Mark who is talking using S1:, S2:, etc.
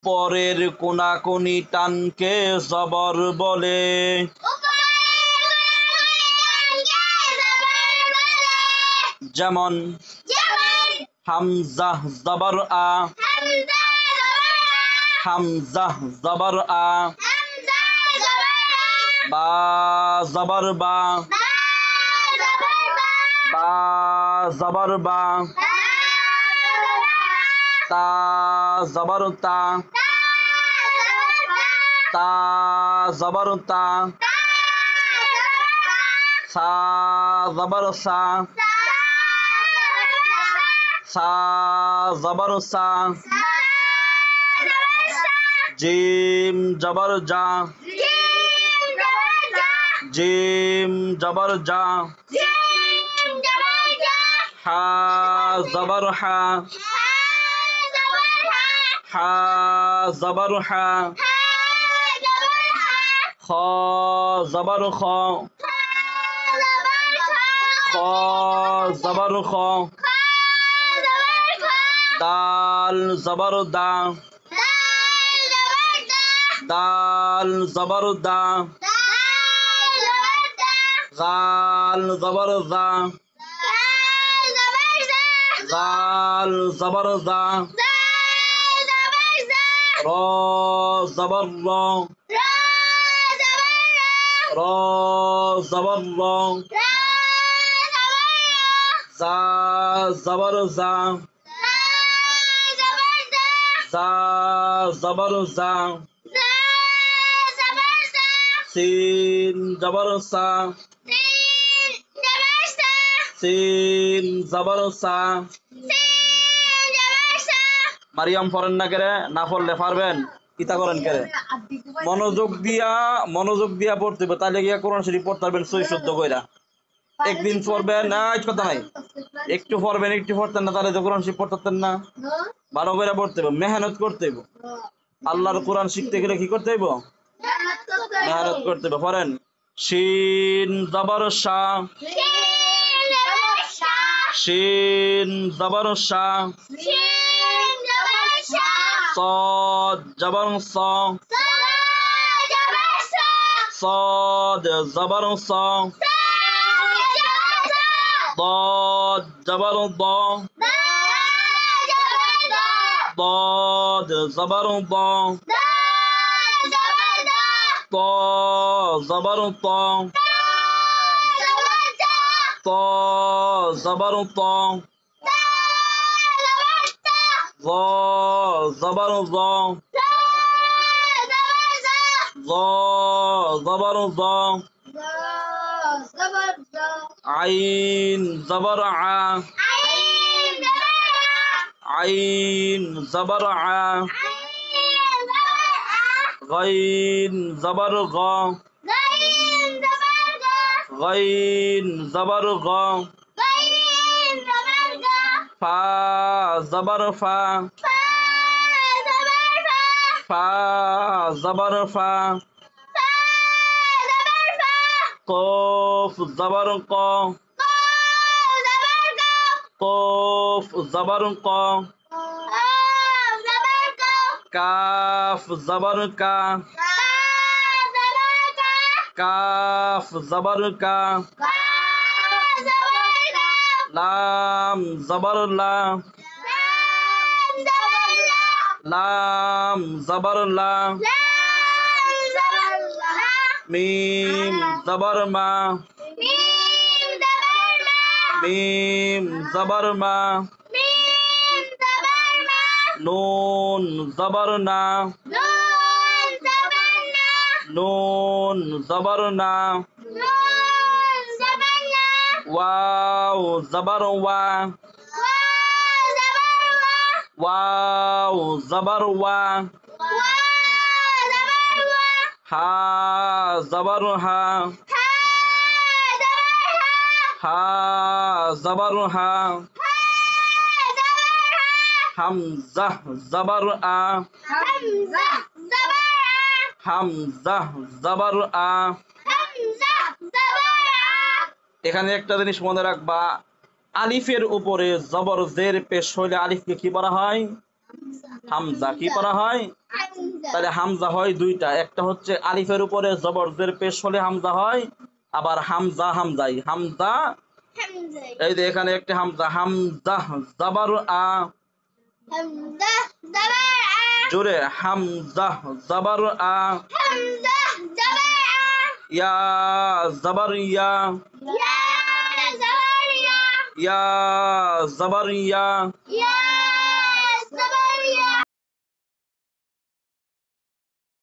S1: পরের কোনাকুনি টানকে জবর বলে। যেমন হামজা জবর আ, হামজা জবর আ। বা জবর বা, বা জবর বা। তা জবর তা, তা জবর তা। সা জবর সা, সা জবর সা। জিম জবর জা, জিম জবর জা। হা জবর হা, হা জবর হা। খ জবর খ, খ জবর খ। দাল জবর দা, দাল জবর দা। গাল জবর দা, গাল জবর দা। র জবর র, র জবর র। জা জবর জা, জা জবর জা। সিন জবর সা, সিন জবর সা। মারিয়াম পড়েন না কেরে? না পড়লে পারবেন? কিতা করেন কেরে? মনোযোগ দিয়া পড়তে হবে, তাহলে গিয়া কোরআন শরীফ পড়তে পারবেন সই শুদ্ধ কইরা। একদিন পড়বেন না, কথা নাই, একটু পড়বেন, একটু পড়তেন না, তাহলে তো কোরআন শরীফ পড়তেন না। ভালো করে পড়তে হবে, মেহনত করতে হবে। আল্লাহর কোরআন শিখতে গেলে কি করতে হইব? মেহনত করতে হবে। পড়েন। শিন জবর শা, শিন জবর শা। صاد জবর স, صاد জবর স। ضاد জবর ض, ضاد জবর ض। ط জবর ط, ط জবর ط। ظ জবর ظ, ظ জবর ظ। আইন জবর আ, আইন জবর আ। গাইন জবর গ, গাইন জবর গ। ফা জবর ফা, ফা জবর ফা। কফ জবর ক, কফ জবর ক। কাফ জবর কা, কাফ জবর কা। লাম জবর লা, লাম জবর লা। মিম জবর মা, মিম জবর মা। নুন জবর না, নুন জবর না। ওয়াও জবর ওয়া, ওয়াও জবর ওয়া। হা জবর হা, হা জবর হা। হামজা জবর আ, হামজা জবর আ। এখানে একটা জিনিস মনে রাখবা, আলিফের উপরে জবর জের পেশ হইলে আলিফকে কি বলা হয়? হামজা কি পড়া হয়? তাহলে হামজা হয় দুইটা, একটা হচ্ছে আলিফের উপরে জবরদের পেশ হলে হামজা হয়, আবার হামজা হামজাই হামজা। এই যে এখানে একটা হামজা, হামজা জাবার আ, জোরে হামজা জাবার আ, ইয়া জাবার ইয়া, ইয়া জাবার ইয়া,